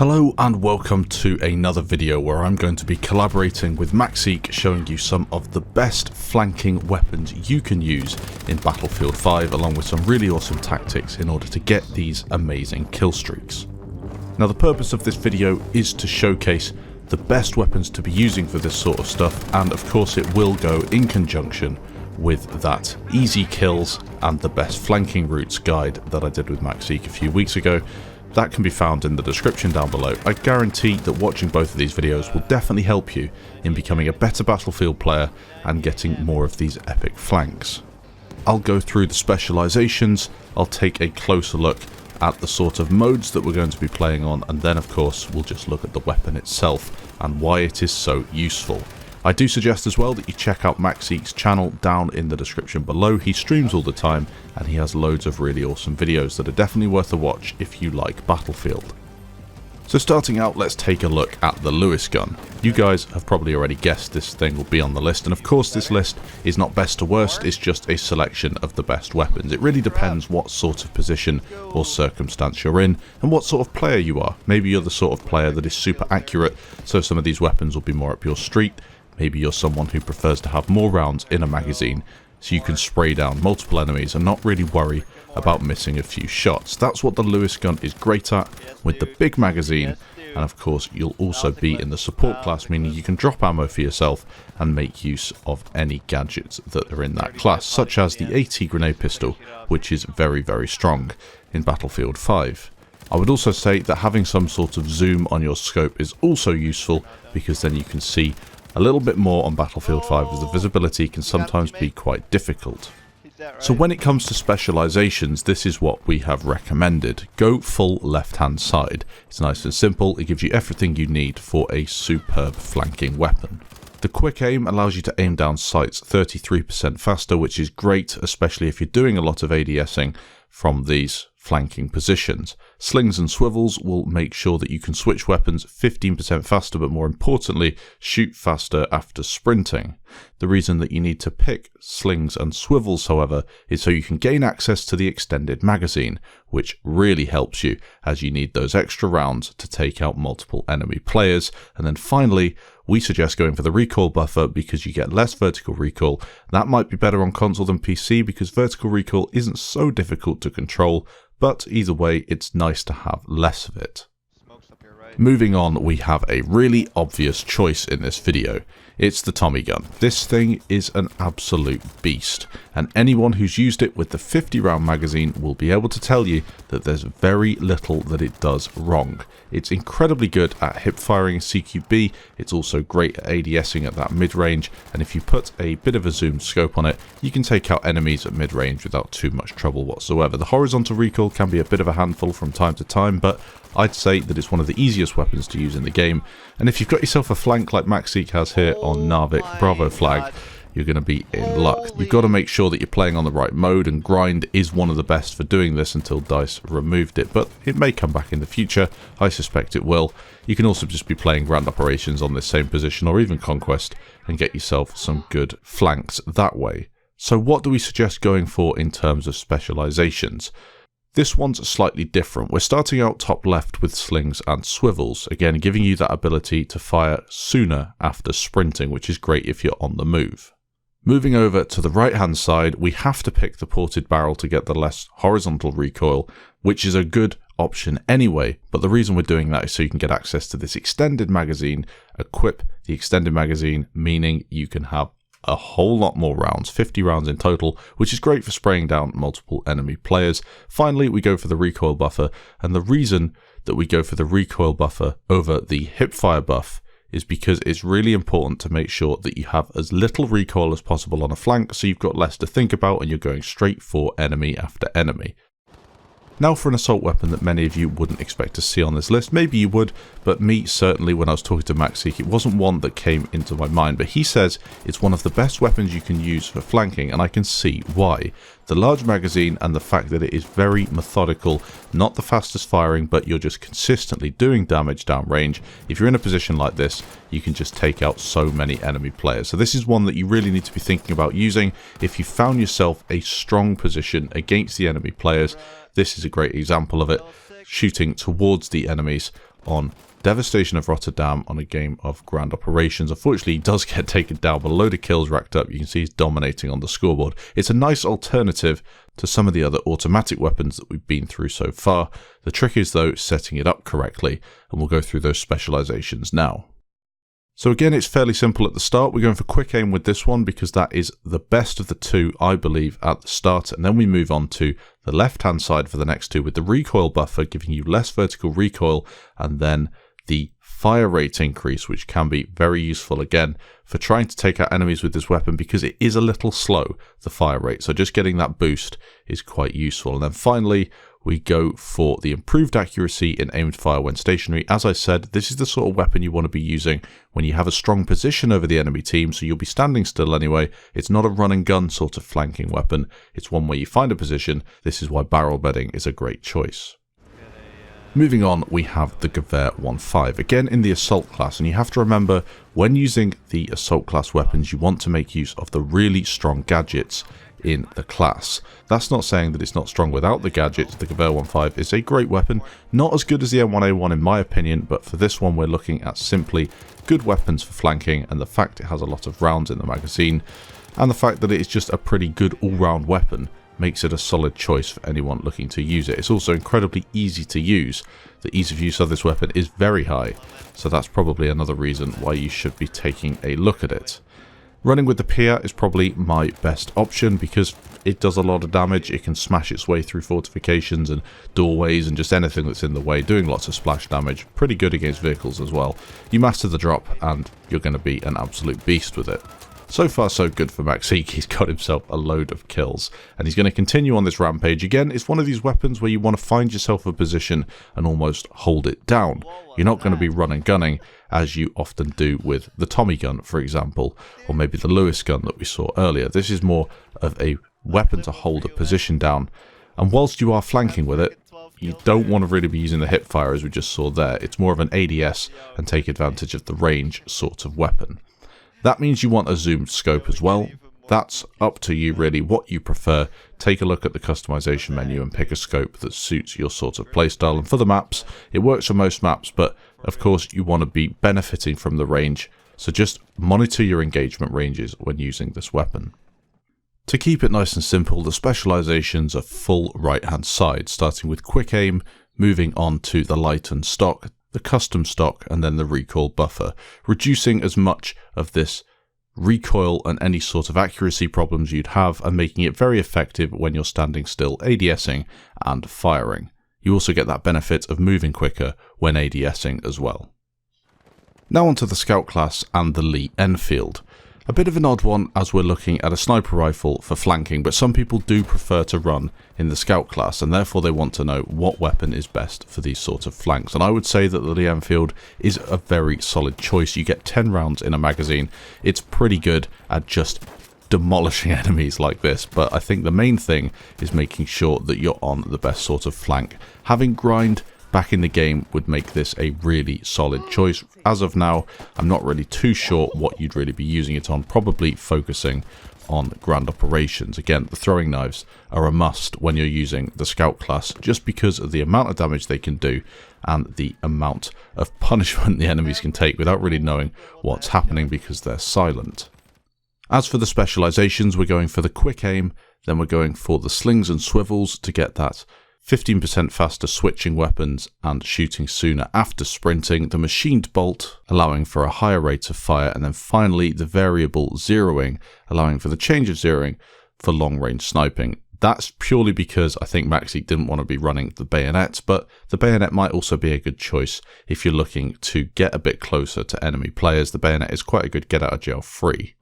Hello and welcome to another video where I'm going to be collaborating with Maxeek, showing you some of the best flanking weapons you can use in Battlefield 5, along with some really awesome tactics in order to get these amazing kill streaks. Now the purpose of this video is to showcase the best weapons to be using for this sort of stuff, and of course it will go in conjunction with that easy kills and the best flanking routes guide that I did with Maxeek a few weeks ago. That can be found in the description down below. I guarantee that watching both of these videos will definitely help you in becoming a better Battlefield player and getting more of these epic flanks. I'll go through the specializations, I'll take a closer look at the sort of modes that we're going to be playing on, and then of course we'll just look at the weapon itself and why it is so useful. I do suggest as well that you check out Maxeek's channel down in the description below. He streams all the time and he has loads of really awesome videos that are definitely worth a watch if you like Battlefield. So starting out, let's take a look at the Lewis gun. You guys have probably already guessed this thing will be on the list, and of course this list is not best to worst, it's just a selection of the best weapons. It really depends what sort of position or circumstance you're in and what sort of player you are. Maybe you're the sort of player that is super accurate, so some of these weapons will be more up your street. Maybe you're someone who prefers to have more rounds in a magazine so you can spray down multiple enemies and not really worry about missing a few shots. That's what the Lewis gun is great at, with the big magazine, and of course you'll also be in the support class, meaning you can drop ammo for yourself and make use of any gadgets that are in that class, such as the AT grenade pistol, which is very strong in Battlefield 5. I would also say that having some sort of zoom on your scope is also useful, because then you can see a little bit more on Battlefield 5, as the visibility can sometimes be quite difficult. So when it comes to specializations, this is what we have recommended. Go full left hand side. It's nice and simple, it gives you everything you need for a superb flanking weapon. The quick aim allows you to aim down sights 33% faster, which is great, especially if you're doing a lot of ADSing from these flanking positions. Slings and swivels will make sure that you can switch weapons 15% faster, but more importantly, shoot faster after sprinting. The reason that you need to pick slings and swivels, however, is so you can gain access to the extended magazine, which really helps you as you need those extra rounds to take out multiple enemy players. And then finally, we suggest going for the recoil buffer because you get less vertical recoil. That might be better on console than PC because vertical recoil isn't so difficult to control, but either way, it's nice to have less of it. Moving on, we have a really obvious choice in this video. It's the Tommy gun. This thing is an absolute beast, and anyone who's used it with the 50 round magazine will be able to tell you that there's very little that it does wrong. It's incredibly good at hip firing CQB, it's also great at ADSing at that mid-range, and if you put a bit of a zoomed scope on it, you can take out enemies at mid-range without too much trouble whatsoever. The horizontal recoil can be a bit of a handful from time to time, but I'd say that it's one of the easiest weapons to use in the game, and if you've got yourself a flank like Maxeek has here on Narvik Bravo flag, you're going to be in luck. You've got to make sure that you're playing on the right mode, and grind is one of the best for doing this until DICE removed it, but it may come back in the future. I suspect it will. You can also just be playing grand operations on this same position, or even conquest, and get yourself some good flanks that way. So what do we suggest going for in terms of specializations? This one's slightly different. We're starting out top left with slings and swivels, again giving you that ability to fire sooner after sprinting, which is great if you're on the move. Moving over to the right hand side, we have to pick the ported barrel to get the less horizontal recoil, which is a good option anyway, but the reason we're doing that is so you can get access to this extended magazine, equip the extended magazine, meaning you can have a whole lot more rounds, 50 rounds in total, which is great for spraying down multiple enemy players. Finally, we go for the recoil buffer, and the reason that we go for the recoil buffer over the hipfire buff is because it's really important to make sure that you have as little recoil as possible on a flank, so you've got less to think about and you're going straight for enemy after enemy. Now for an assault weapon that many of you wouldn't expect to see on this list. Maybe you would, but me certainly, when I was talking to Maxeek, it wasn't one that came into my mind, but he says it's one of the best weapons you can use for flanking, and I can see why. The large magazine and the fact that it is very methodical, not the fastest firing, but you're just consistently doing damage downrange. If you're in a position like this, you can just take out so many enemy players. So this is one that you really need to be thinking about using if you found yourself a strong position against the enemy players. This is a great example of it. Shooting towards the enemies on Devastation of Rotterdam on a game of Grand Operations. Unfortunately, he does get taken down, but a load of kills racked up. You can see he's dominating on the scoreboard. It's a nice alternative to some of the other automatic weapons that we've been through so far. The trick is, though, setting it up correctly, and we'll go through those specializations now. So again, it's fairly simple at the start. We're going for quick aim with this one because that is the best of the two, I believe, at the start. And then we move on to the left-hand side for the next two with the recoil buffer, giving you less vertical recoil, and then the fire rate increase, which can be very useful again for trying to take out enemies with this weapon because it is a little slow, the fire rate. So just getting that boost is quite useful. And then finally, we go for the improved accuracy in aimed fire when stationary. As I said, this is the sort of weapon you want to be using when you have a strong position over the enemy team, so you'll be standing still anyway. It's not a run and gun sort of flanking weapon. It's one where you find a position. This is why barrel bedding is a great choice. Moving on, we have the GEWEHR 1.5, again in the assault class, and you have to remember when using the assault class weapons, you want to make use of the really strong gadgets in the class. That's not saying that it's not strong without the gadgets. The GEWEHR 1.5 is a great weapon, not as good as the M1A1 in my opinion, but for this one we're looking at simply good weapons for flanking, and the fact it has a lot of rounds in the magazine, and the fact that it is just a pretty good all-round weapon makes it a solid choice for anyone looking to use it. It's also incredibly easy to use. The ease of use of this weapon is very high, so that's probably another reason why you should be taking a look at it. Running with the Pia is probably my best option because it does a lot of damage. It can smash its way through fortifications and doorways and just anything that's in the way, doing lots of splash damage. Pretty good against vehicles as well. You master the drop and you're going to be an absolute beast with it. So far so good for Maxik. He's got himself a load of kills and he's going to continue on this rampage. Again, it's one of these weapons where you want to find yourself a position and almost hold it down. You're not going to be run and gunning as you often do with the Tommy gun, for example, or maybe the Lewis gun that we saw earlier. This is more of a weapon to hold a position down, and whilst you are flanking with it, you don't want to really be using the hip fire as we just saw there. It's more of an ADS and take advantage of the range sort of weapon. That means you want a zoomed scope as well. That's up to you really, what you prefer. Take a look at the customization menu and pick a scope that suits your sort of playstyle. And for the maps, it works for most maps, but of course you want to be benefiting from the range, so just monitor your engagement ranges when using this weapon. To keep it nice and simple, the specializations are full right hand side, starting with quick aim, moving on to the light and stock, the custom stock, and then the recoil buffer, reducing as much of this recoil and any sort of accuracy problems you'd have and making it very effective when you're standing still ADSing and firing. You also get that benefit of moving quicker when ADSing as well. Now onto the scout class and the Lee Enfield. A bit of an odd one as we're looking at a sniper rifle for flanking, but some people do prefer to run in the scout class and therefore they want to know what weapon is best for these sort of flanks. And I would say that the Lee Enfield is a very solid choice. You get 10 rounds in a magazine. It's pretty good at just demolishing enemies like this, but I think the main thing is making sure that you're on the best sort of flank. Having grind back in the game would make this a really solid choice. As of now, I'm not really too sure what you'd really be using it on, probably focusing on Grand Operations. Again, the throwing knives are a must when you're using the scout class, just because of the amount of damage they can do and the amount of punishment the enemies can take without really knowing what's happening because they're silent. As for the specializations, we're going for the quick aim, then we're going for the slings and swivels to get that 15% faster switching weapons and shooting sooner after sprinting, the machined bolt allowing for a higher rate of fire, and then finally the variable zeroing allowing for the change of zeroing for long range sniping. That's purely because I think Maxik didn't want to be running the bayonet, but the bayonet might also be a good choice if you're looking to get a bit closer to enemy players. The bayonet is quite a good get out of jail free.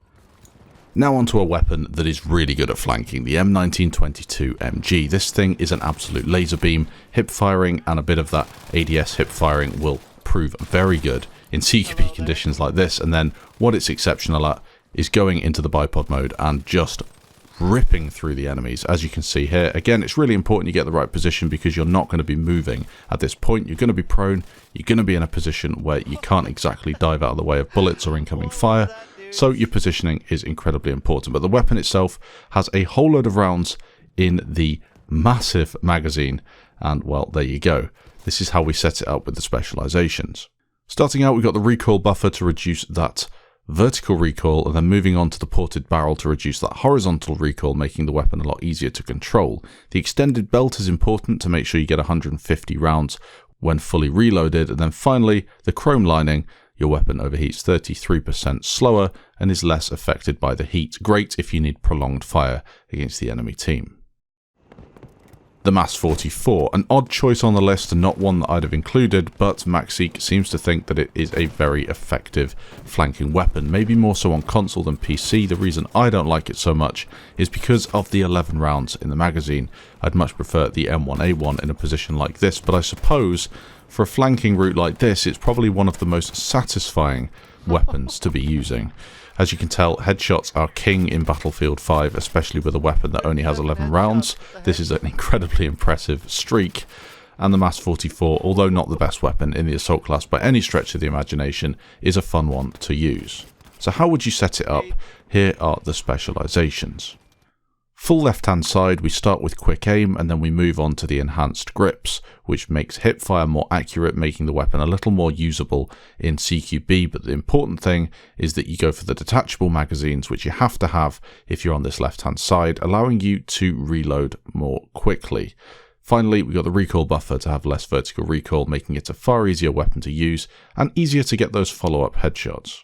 Now onto a weapon that is really good at flanking, the M1922 MG. This thing is an absolute laser beam. Hip firing and a bit of that ADS hip firing will prove very good in CQB conditions like this, and then what it's exceptional at is going into the bipod mode and just ripping through the enemies. As you can see here, again, it's really important you get the right position because you're not going to be moving at this point. You're going to be prone, you're going to be in a position where you can't exactly dive out of the way of bullets or incoming fire. So your positioning is incredibly important, but the weapon itself has a whole load of rounds in the massive magazine, and well, there you go. This is how we set it up with the specializations. Starting out, we've got the recoil buffer to reduce that vertical recoil, and then moving on to the ported barrel to reduce that horizontal recoil, making the weapon a lot easier to control. The extended belt is important to make sure you get 150 rounds when fully reloaded, and then finally the chrome lining. Your weapon overheats 33% slower and is less affected by the heat. Great if you need prolonged fire against the enemy team. The MAS 44, an odd choice on the list and not one that I'd have included, but Maxeek seems to think that it is a very effective flanking weapon, maybe more so on console than PC. The reason I don't like it so much is because of the 11 rounds in the magazine. I'd much prefer the M1A1 in a position like this, but I suppose for a flanking route like this, it's probably one of the most satisfying weapons to be using. As you can tell, headshots are king in Battlefield 5, especially with a weapon that only has 11 rounds. This is an incredibly impressive streak. And the MAS 44, although not the best weapon in the assault class by any stretch of the imagination, is a fun one to use. So how would you set it up? Here are the specializations. Full left-hand side, we start with quick aim, and then we move on to the enhanced grips, which makes hipfire more accurate, making the weapon a little more usable in CQB. But the important thing is that you go for the detachable magazines, which you have to have if you're on this left-hand side, allowing you to reload more quickly. Finally, we've got the recoil buffer to have less vertical recoil, making it a far easier weapon to use and easier to get those follow-up headshots.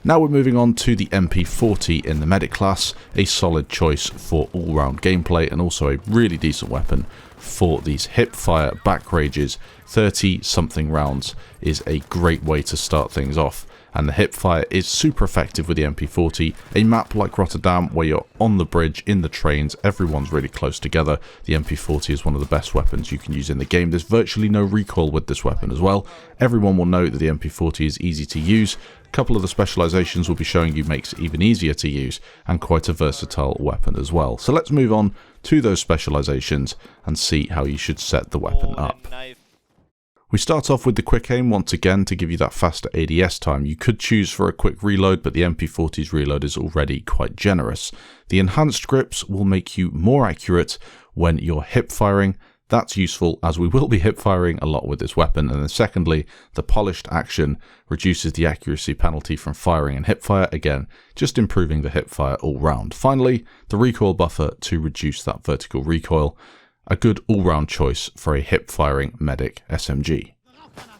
Now we're moving on to the MP40 in the medic class, a solid choice for all-round gameplay and also a really decent weapon for these hip-fire back rages. 30-something rounds is a great way to start things off, and the hip-fire is super effective with the MP40. A map like Rotterdam where you're on the bridge, in the trains, everyone's really close together. The MP40 is one of the best weapons you can use in the game. There's virtually no recoil with this weapon as well. Everyone will know that the MP40 is easy to use. A couple of the specializations we'll be showing you makes it even easier to use, and quite a versatile weapon as well. So let's move on to those specializations and see how you should set the weapon up. We start off with the quick aim once again to give you that faster ADS time. You could choose for a quick reload, but the MP40's reload is already quite generous. The enhanced grips will make you more accurate when you're hip firing. That's useful, as we will be hip firing a lot with this weapon. And then secondly, the polished action reduces the accuracy penalty from firing and hip fire, again just improving the hip fire all round. Finally, the recoil buffer to reduce that vertical recoil. A good all-round choice for a hip-firing medic SMG.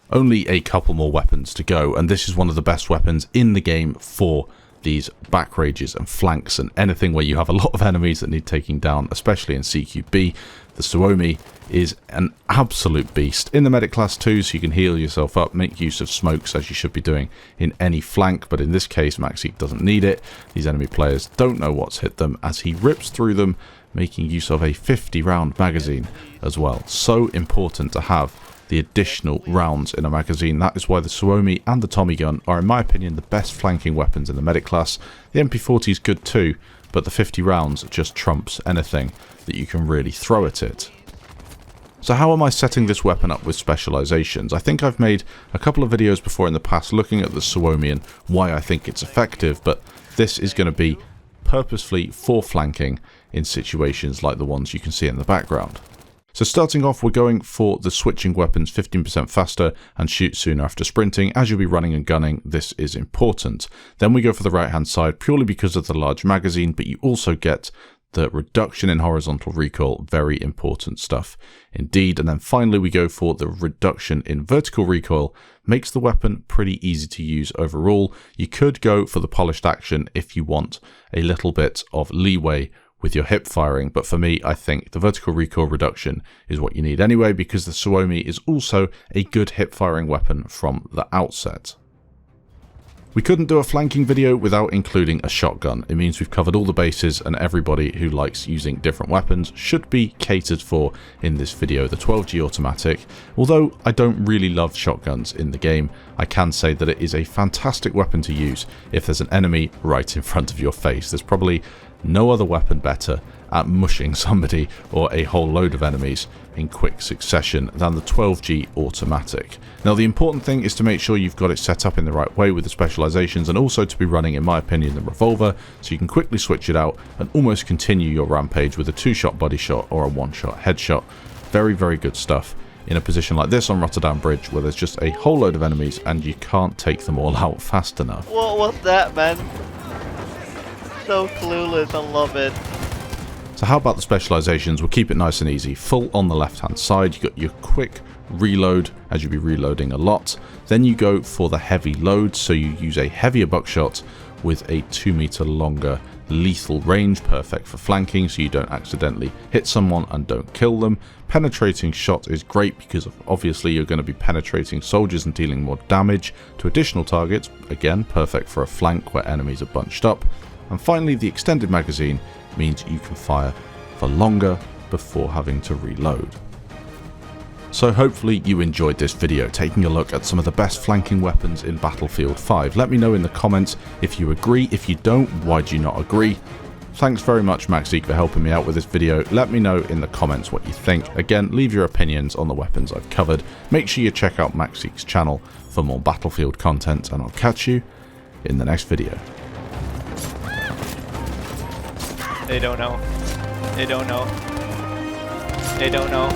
Only a couple more weapons to go, and this is one of the best weapons in the game for these back rages and flanks and anything where you have a lot of enemies that need taking down, especially in CQB. The Suomi is an absolute beast in the medic class too, so you can heal yourself up, make use of smokes as you should be doing in any flank, but in this case Maxeek doesn't need it. These enemy players don't know what's hit them as he rips through them, making use of a 50-round magazine as well. So important to have the additional rounds in a magazine. That is why the Suomi and the Tommy gun are, in my opinion, the best flanking weapons in the medic class. The MP40 is good too, but the 50 rounds just trumps anything that you can really throw at it. So how am I setting this weapon up with specializations? I think I've made a couple of videos before in the past looking at the Suomi and why I think it's effective, but this is going to be purposefully for flanking in situations like the ones you can see in the background. So starting off, we're going for the switching weapons 15% faster and shoot sooner after sprinting. As you'll be running and gunning, this is important. Then we go for the right hand side purely because of the large magazine, but you also get the reduction in horizontal recoil, very important stuff indeed. And then finally we go for the reduction in vertical recoil, makes the weapon pretty easy to use overall. You could go for the polished action if you want a little bit of leeway with your hip firing, but for me, I think the vertical recoil reduction is what you need anyway, because the Suomi is also a good hip firing weapon from the outset. We couldn't do a flanking video without including a shotgun. It means we've covered all the bases, and everybody who likes using different weapons should be catered for in this video. The 12G automatic, although I don't really love shotguns in the game, I can say that it is a fantastic weapon to use if there's an enemy right in front of your face. There's probably no other weapon better at mushing somebody or a whole load of enemies in quick succession than the 12G automatic. Now the important thing is to make sure you've got it set up in the right way with the specializations, and also to be running, in my opinion, the revolver, so you can quickly switch it out and almost continue your rampage with a 2-shot body shot or a 1-shot headshot. Very, very good stuff. in a position like this on Rotterdam Bridge where there's just a whole load of enemies and you can't take them all out fast enough. What was that, man? So clueless, I love it. So how about the specializations? We'll keep it nice and easy. Full on the left hand side, you got your quick reload, as you'll be reloading a lot. Then you go for the heavy load, so you use a heavier buckshot with a 2 meter longer lethal range, perfect for flanking so you don't accidentally hit someone and don't kill them. Penetrating shot is great because obviously you're going to be penetrating soldiers and dealing more damage to additional targets, again perfect for a flank where enemies are bunched up. And finally, the extended magazine means you can fire for longer before having to reload. So hopefully you enjoyed this video taking a look at some of the best flanking weapons in Battlefield 5. Let me know in the comments if you agree. If you don't, why do you not agree? Thanks very much Maxeek for helping me out with this video. Let me know in the comments what you think. Again, leave your opinions on the weapons I've covered. Make sure you check out Maxeek's channel for more Battlefield content, and I'll catch you in the next video. They don't know. They don't know. They don't know.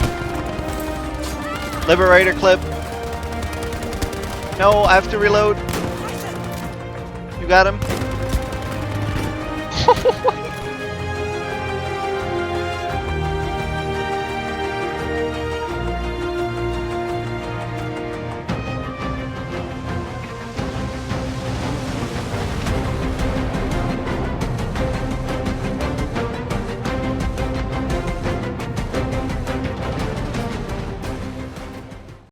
Liberator clip. No, I have to reload. You got him?